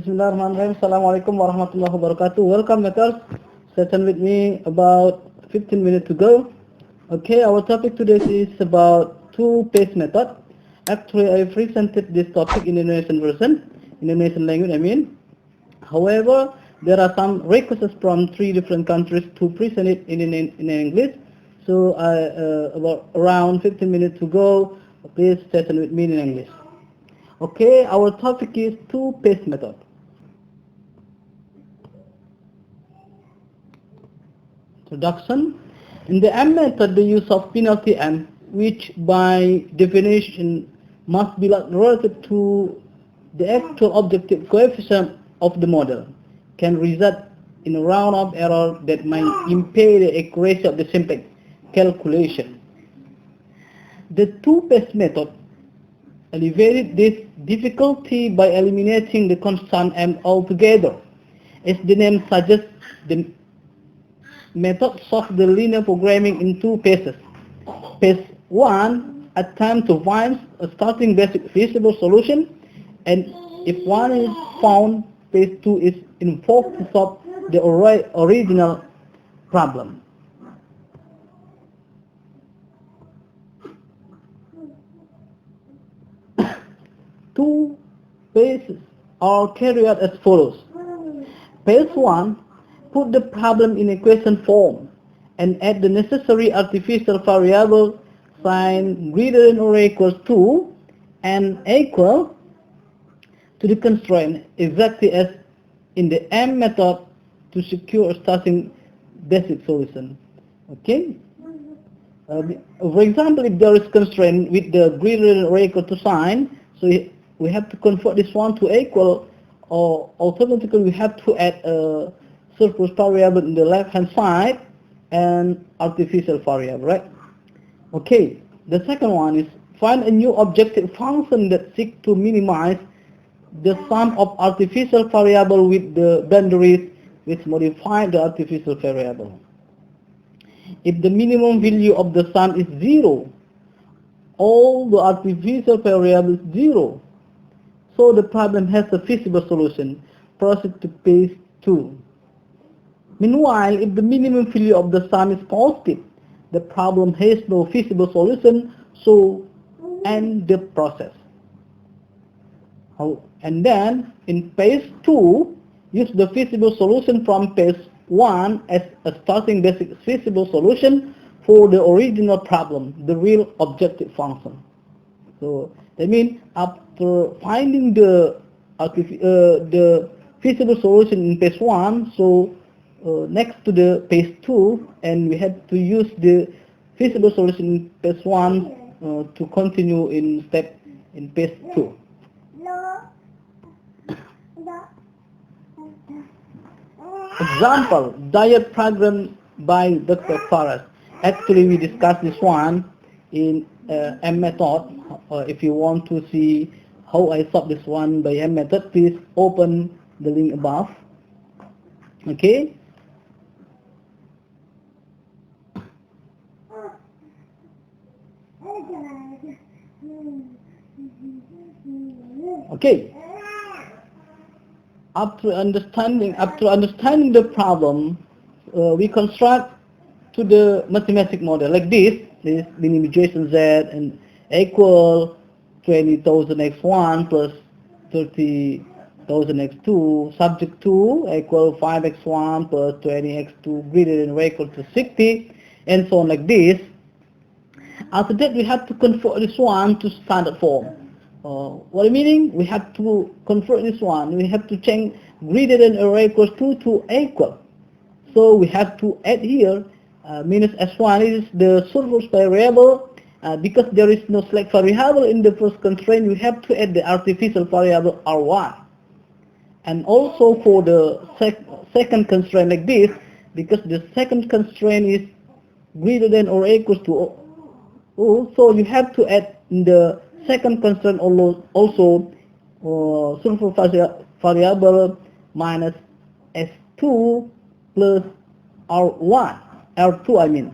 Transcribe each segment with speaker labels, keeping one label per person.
Speaker 1: Bismillahirrahmanirrahim. Assalamualaikum warahmatullahi wabarakatuh. Welcome methods. Session with me about 15 minutes ago. Okay, our topic today is about two-page method. Actually, I presented this topic in Indonesian version, Indonesian language, I mean. However, there are some requests from 3 different countries to present it in English. So, about around 15 minutes ago, please session with me in English. Okay, our topic is two-page method. Introduction. In the M method, the use of penalty M, which by definition must be relative to the actual objective coefficient of the model, can result in a round-off error that might impair the accuracy of the simplex calculation. The two-page method alleviated this difficulty by eliminating the constant M altogether. As the name suggests, the method solves the linear programming in 2 phases. Phase 1 attempts to find a starting basic feasible solution, and if one is found, phase 2 is invoked to solve the original problem. Two phases are carried out as follows. Phase 1, put the problem in equation form and add the necessary artificial variable sign greater than or equals to and equal to the constraint exactly as in the M method to secure a starting basic solution. Okay? For example, if there is constraint with the greater than or equal to sign, so we have to convert this one to equal, or alternatively we have to add a surplus variable in the left hand side and artificial variable, right? Okay, the second one is find a new objective function that seeks to minimize the sum of artificial variable with the boundaries which modify the artificial variable. If the minimum value of the sum is 0, all the artificial variables 0. So the problem has a feasible solution. Proceed to phase 2. Meanwhile, if the minimum value of the sum is positive, the problem has no feasible solution, so end the process. And then in phase 2, use the feasible solution from phase 1 as a starting basic feasible solution for the original problem, the real objective function. So that means after finding the feasible solution in phase 1, so next to the phase 2, and we have to use the feasible solution in phase 1 to continue in phase 2. Example, diet program by Dr. Faras. Actually, we discussed this one in M method. If you want to see how I solve this one by M method, please open the link above. Okay. Okay. After understanding the problem, we construct to the mathematical model like this minimization z and equal 20,000 x1 plus 30,000 x2 subject to equal 5x1 plus 20x2 greater than or equal to 60, and so on like this. After that, we have to convert this one to standard form. What I meaning? We have to convert this one. We have to change greater than or equals to equal. So we have to add here minus s1 is the surplus variable. Because there is no slack variable in the first constraint, we have to add the artificial variable r1. And also for the second constraint like this, because the second constraint is greater than or equals to O, so you have to add in the second constraint also surplus variable minus s2 plus r2 I mean.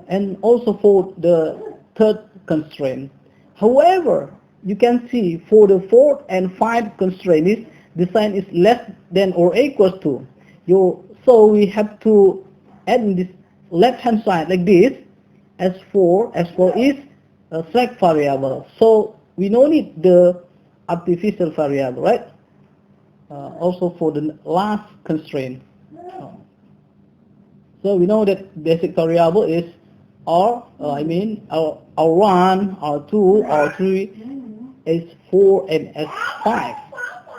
Speaker 1: And also for the third constraint. However, you can see for the fourth and fifth constraint is the sign is less than or equals to. So we have to add in this left hand side like this. S4 is a slack variable, so we don't need the artificial variable, right? Also for the last constraint. So we know that basic variable is R1, R2, R3, S4, and S5.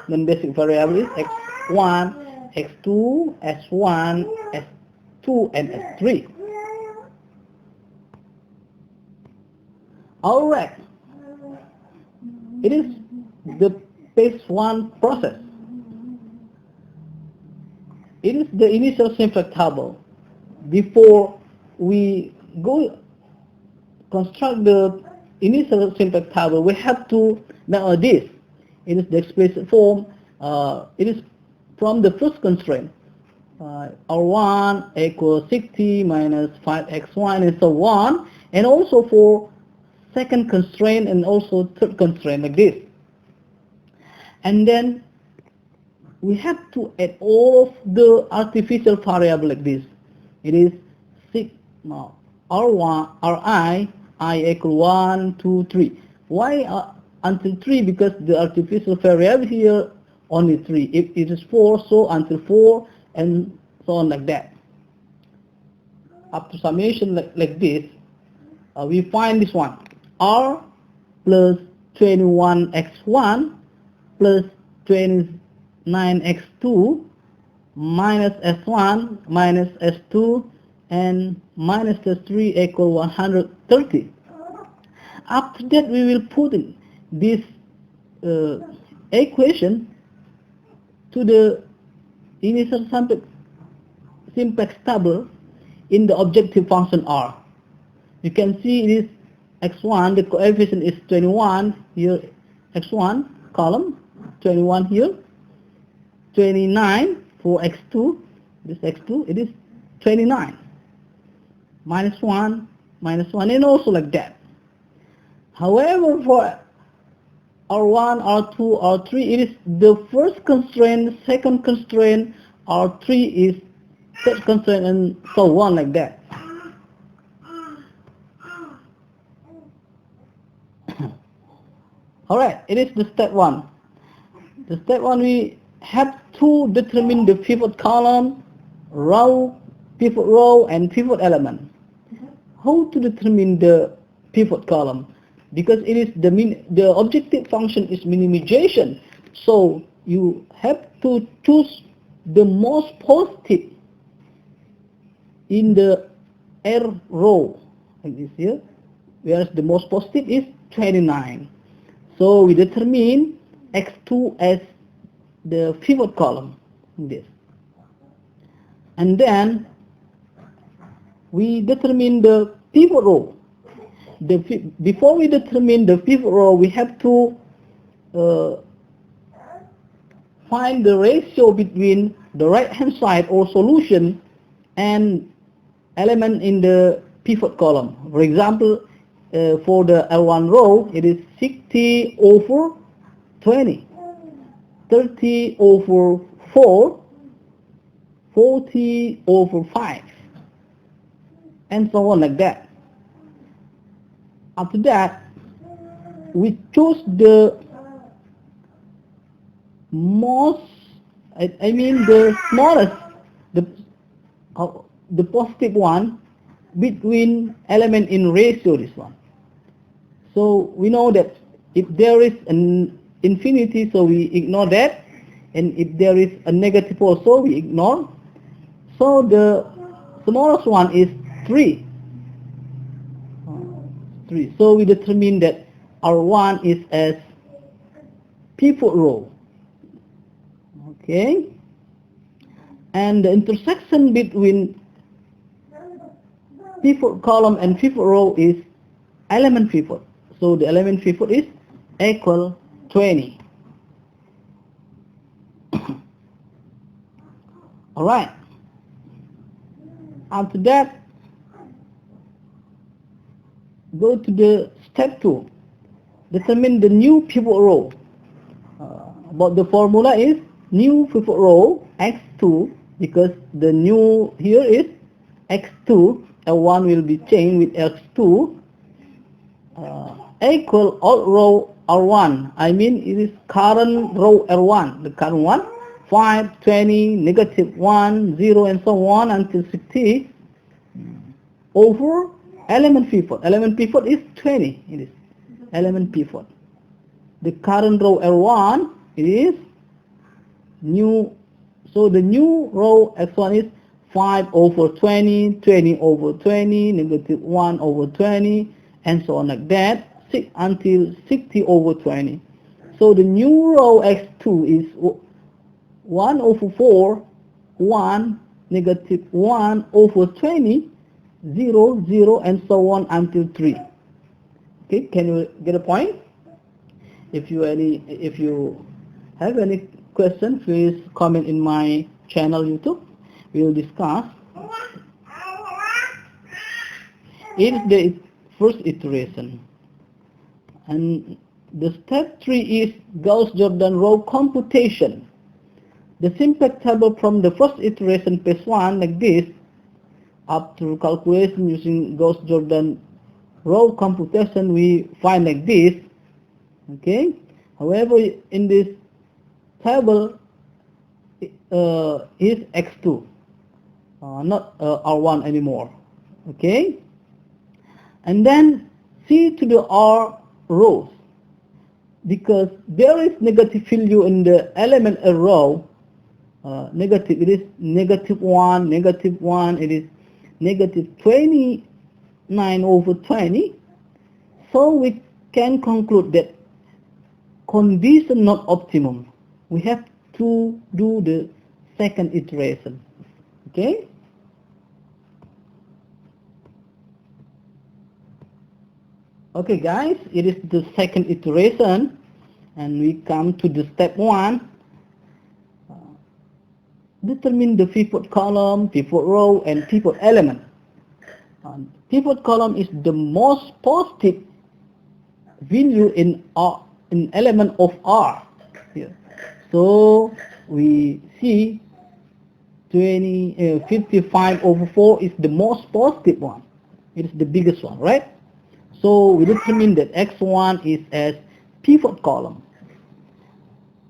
Speaker 1: Then basic variable is X1, X2, S1, S2, and S3. Alright, it is the phase 1 process. It is the initial simplex table. Before we go construct the initial simplex table, we have to know this. It is the explicit form. It is from the first constraint. R1 equals 60 minus 5x1 and so on. And also for second constraint and also third constraint like this. And then we have to add all of the artificial variable like this. It is R1, I equal 1, 2, 3. Why until 3? Because the artificial variable here only 3. If it is 4, so until 4 and so on like that. Up to summation like this, we find this one. R plus 21x1 plus 29x2 minus S1 minus S2 and minus S3 equal 130. After that we will put in this equation to the initial simplex table in the objective function R. You can see it is x1, the coefficient is 21 here, x1 column, 21 here, 29 for x2, this x2, it is 29, minus 1, and also like that. However, for R1, R2, R3, it is the first constraint, second constraint, R3 is third constraint, and so on like that. Alright, it is the step 1. The step 1, we have to determine the pivot column, pivot row, and pivot element. How to determine the pivot column? Because it is the objective function is minimization, so you have to choose the most positive in the R row, like this here, whereas the most positive is 29. So we determine x2 as the pivot column, this, and then we determine the pivot row. Before we determine the pivot row, we have to find the ratio between the right hand side or solution and element in the pivot column. For example, for the L1 row, it is 60 over 20, 30 over 4, 40 over 5, and so on like that. After that, we choose the most, the smallest, the positive one between element in ratio, this one. So we know that if there is an infinity, so we ignore that, and if there is a negative also, we ignore. So the smallest one is 3. 3. So we determine that R1 is as pivot row. Okay, and the intersection between pivot column and pivot row is element pivot. So the element pivot is equal 20. Alright. After that, go to the step 2. determine the new pivot row. But the formula is new pivot row x2, because the new here is x2, L1 will be changed with x2, equal old row R1. I mean it is current row R1, the current one, 5, 20, negative 1, 0, and so on until 60, over element pivot. Element pivot is 20. It is element pivot. The current row R1 is new. So the new row x1 is 5 over 20, 20 over 20, negative 1 over 20, and so on like that, until 60 over 20. So the new row x2 is 1 over 4, 1, negative 1 over 20, 0, 0, and so on until 3. Okay, can you get a point? If you have any question, please comment in my channel YouTube. We will discuss. It is the first iteration, and the step 3 is Gauss-Jordan row computation. The Simplex table from the first iteration phase 1 like this up to calculation using Gauss-Jordan row computation we find like this. Okay. However, in this table is x2, not R1 anymore. Okay. And then C to the R rows, because there is negative value in the element a row. Negative, it is negative 1, negative 1, it is negative 29 over 20. So we can conclude that condition not optimum. We have to do the second iteration. Okay. Okay guys, it is the second iteration, and we come to the step 1. Determine the pivot column, pivot row, and pivot element. Pivot column is the most positive value in element of R. Here. So we see 55 over 4 is the most positive one. It is the biggest one, right? So we determine that x1 is as pivot column.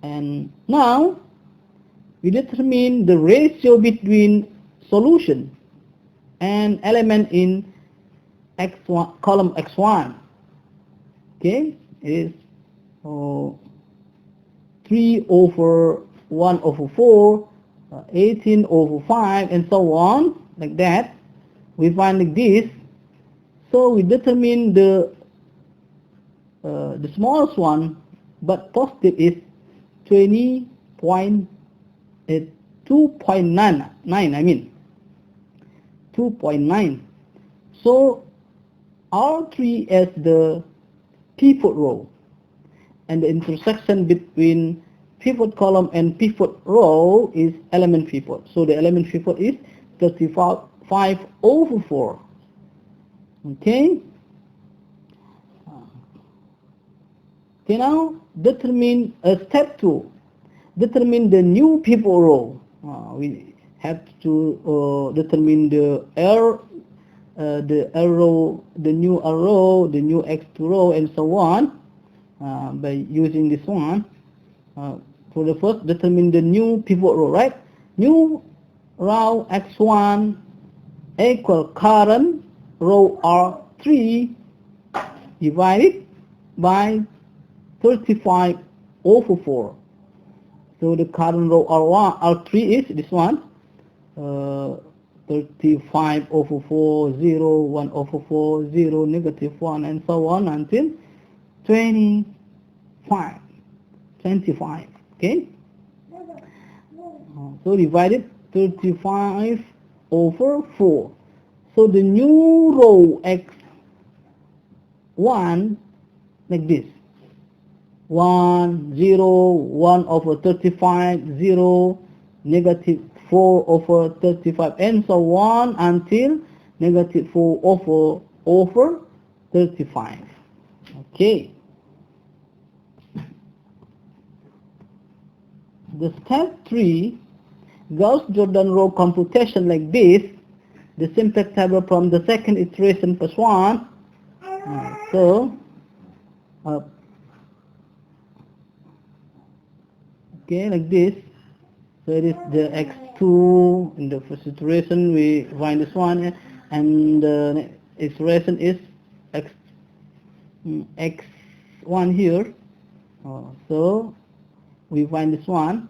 Speaker 1: And now we determine the ratio between solution and element in x1, column x1. Okay, it is 3 over 1 over 4, 18 over 5, and so on, like that. We find like this. So we determine the smallest one, but positive is 2.9. I mean 2.9. So R3 as the pivot row, and the intersection between pivot column and pivot row is element pivot. So the element pivot is 35 over 4. Okay. Okay, now determine step 2. Determine the new pivot row. We have to determine the R row, the new R row, the new x2 row, and so on by using this one. For the first, determine the new pivot row, right? New row x1 equal current row R3 divided by 35 over 4. So the current row R3 is this one, 35 over 4, 0, 1 over 4, 0, negative 1, and so on until 25. Okay. So divided 35 over 4. So the new row x1 like this. 1, 0, 1 over 35, 0, negative 4 over 35, and so on until negative 4 over 35. Okay. the step 3, Gauss-Jordan row computation like this, the simplex table from the second iteration plus 1. Okay, like this. So it is the x2 in the first iteration, we find this one, and the next iteration is x1 here. So we find this one.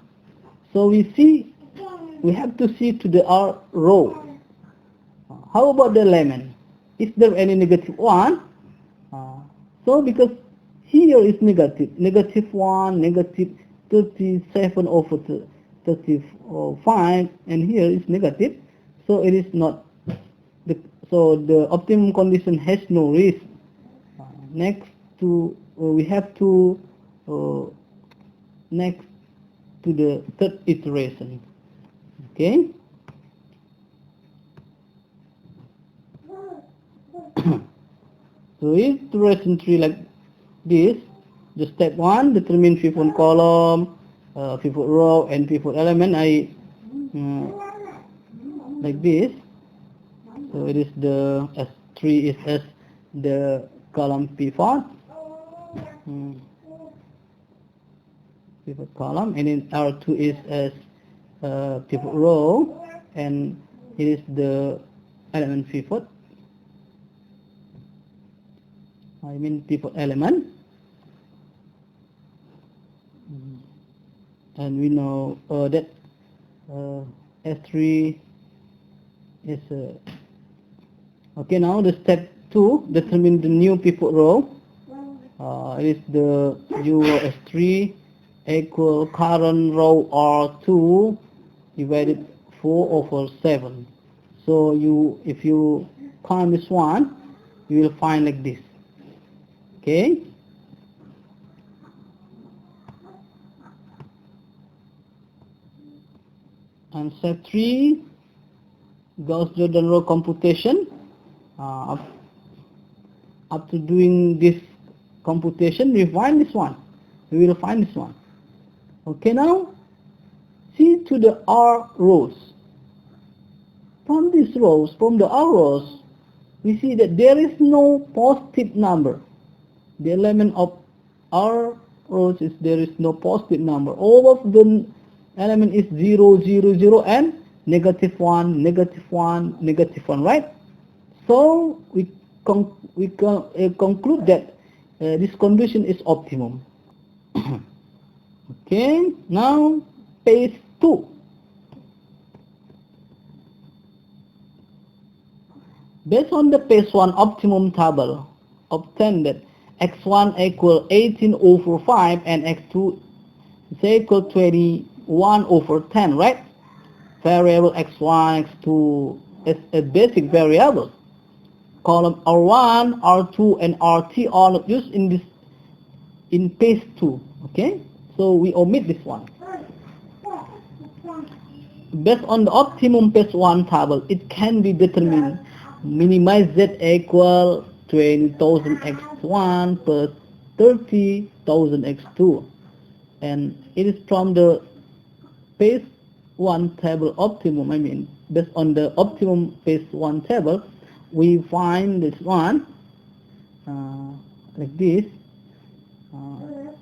Speaker 1: So we have to see to the R row. How about the element? Is there any negative one? So because here is negative 1, negative 37 over 35, and here is negative, so it is not. So the optimum condition has no risk. Next to we have to next to the third iteration. Okay. So iteration 3 like this. The step 1, determine pivot column, pivot row, and pivot element. Like this. So it is the S3 is as the column pivot, pivot column, and then R2 is as pivot row, and it is the element pivot. Pivot element. And we know that S3 is okay. Now the step 2, determine the new pivot row. It is the U row S3 equal current row R2 divided 4 over 7. So if you count this one, you will find like this. Okay. And step 3, Gauss-Jordan row computation. After doing this computation, we find this one. We will find this one. Okay, now see to the R rows. From these rows, from the R rows, we see that there is no positive number. The element of R rows is there is no positive number. All of the element is 0, 0, 0, and negative 1, negative 1, negative 1, right? So we conclude that this condition is optimum. Okay, now phase 2. Based on the phase 1 optimum table, obtain that x1 equal 18 over 5 and x2 is equal 21 over 10, right? Variable x1, x2 is a basic variable. Column R1, R2, and RT are used in phase 2. Okay, so we omit this one. Based on the optimum phase 1 table, it can be determined. Minimize z equal 20,000 x1 plus 30,000 x2, and it is from the phase 1 table optimum. Based on the optimum phase 1 table, we find this one like this.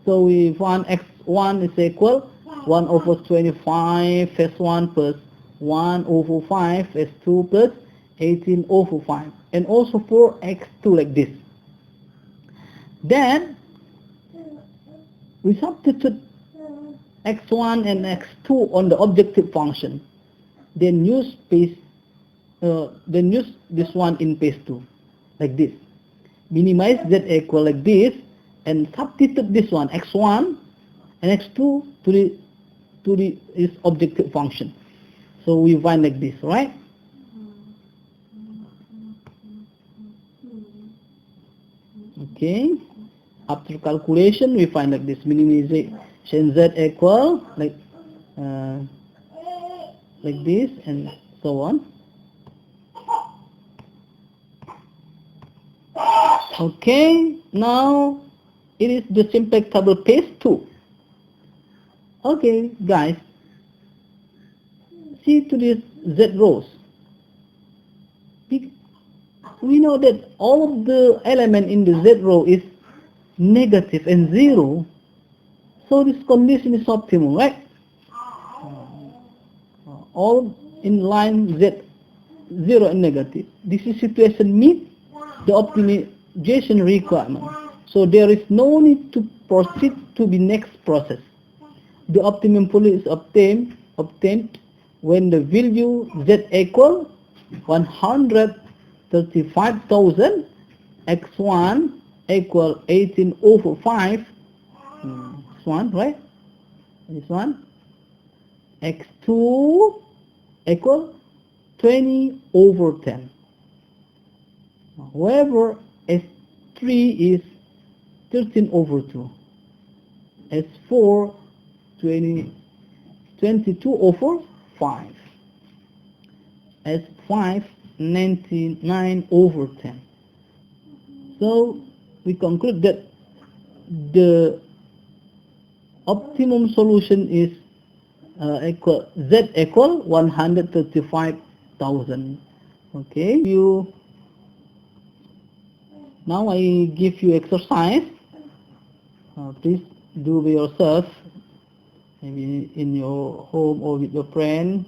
Speaker 1: So we find x1 is equal 1 over 25 phase 1 plus 1 over 5 phase 2 plus 18 over 5, and also for x2 like this. Then we substitute x1 and x2 on the objective function. Then use this one in phase 2 like this. Minimize z equal like this, and substitute this one x1 and x2 to its objective function. So we find like this, right? Okay, after calculation we find like this. Minimization z equal like this, and so on. Okay, now it is the simplex table phase 2. Okay, guys, see to these Z rows. We know that all of the element in the Z row is negative and 0, so this condition is optimal, right? All in line Z, 0 and negative. This is situation meet the optimization requirement. So there is no need to proceed to the next process. The optimum value is obtained when the value Z equal 135,000, x1 equal 18 over 5, this one, right? This one, x2 equal 20 over 10. However, S3 is 13 over 2. S4, 22 over 5. S5, 99 over 10. So we conclude that the optimum solution is Z equal 135,000. Okay, now I give you exercise. Please do by yourself, maybe in your home or with your friend.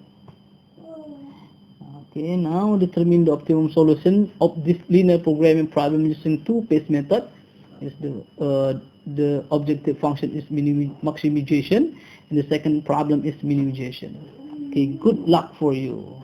Speaker 1: Okay, now determine the optimum solution of this linear programming problem using two-phase method. Is the objective function is maximization, and the second problem is minimization. Okay, good luck for you.